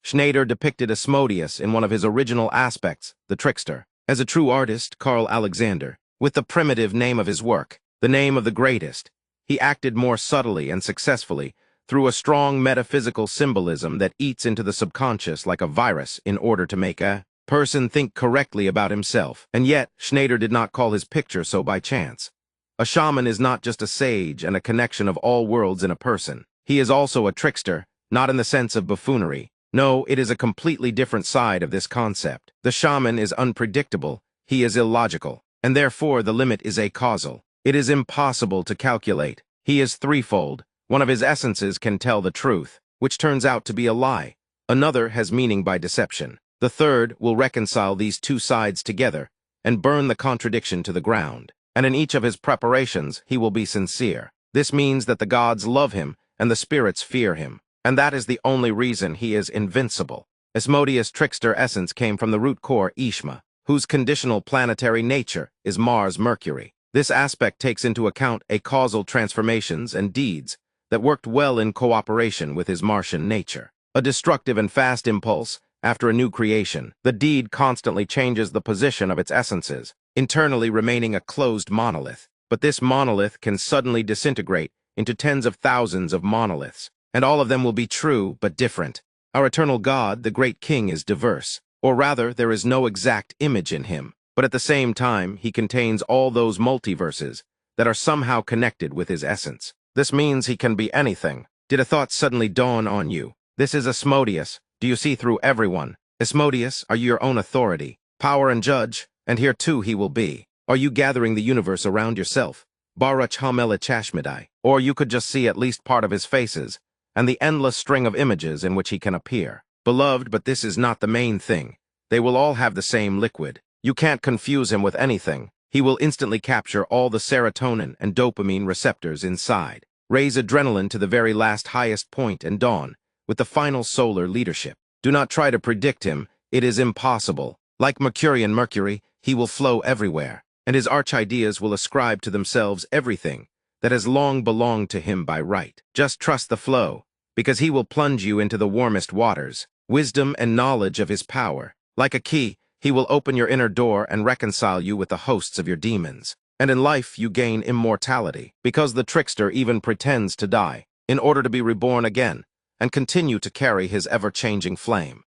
Schneider depicted Asmodeus in one of his original aspects, the trickster. As a true artist, Carl Alexander, with the primitive name of his work, the name of the greatest, he acted more subtly and successfully through a strong metaphysical symbolism that eats into the subconscious like a virus in order to make a person think correctly about himself. And yet, Schneider did not call his picture so by chance. A shaman is not just a sage and a connection of all worlds in a person. He is also a trickster, not in the sense of buffoonery. No, it is a completely different side of this concept. The shaman is unpredictable, he is illogical, and therefore the limit is acausal. It is impossible to calculate. He is threefold. One of his essences can tell the truth, which turns out to be a lie. Another has meaning by deception. The third will reconcile these two sides together and burn the contradiction to the ground. And in each of his preparations, he will be sincere. This means that the gods love him and the spirits fear him. And that is the only reason he is invincible. Asmodeus' trickster essence came from the root core Ishma, whose conditional planetary nature is Mars-Mercury. This aspect takes into account acausal transformations and deeds that worked well in cooperation with his Martian nature. A destructive and fast impulse, after a new creation, the deed constantly changes the position of its essences, internally remaining a closed monolith. But this monolith can suddenly disintegrate into tens of thousands of monoliths, and all of them will be true but different. Our eternal God, the great king, is diverse, or rather, there is no exact image in him, but at the same time, he contains all those multiverses that are somehow connected with his essence. This means he can be anything. Did a thought suddenly dawn on you? This is Asmodeus. Do you see through everyone? Asmodeus, are you your own authority, power and judge? And here too he will be. Are you gathering the universe around yourself? Baruch Hamelech Ashmedai. Or you could just see at least part of his faces, and the endless string of images in which he can appear. Beloved, but this is not the main thing. They will all have the same liquid. You can't confuse him with anything. He will instantly capture all the serotonin and dopamine receptors inside, raise adrenaline to the very last highest point and dawn, with the final solar leadership. Do not try to predict him. It is impossible. Like Mercury, he will flow everywhere, and his arch-ideas will ascribe to themselves everything that has long belonged to him by right. Just trust the flow, because he will plunge you into the warmest waters, wisdom and knowledge of his power. Like a key, he will open your inner door and reconcile you with the hosts of your demons. And in life you gain immortality, because the trickster even pretends to die, in order to be reborn again, and continue to carry his ever-changing flame.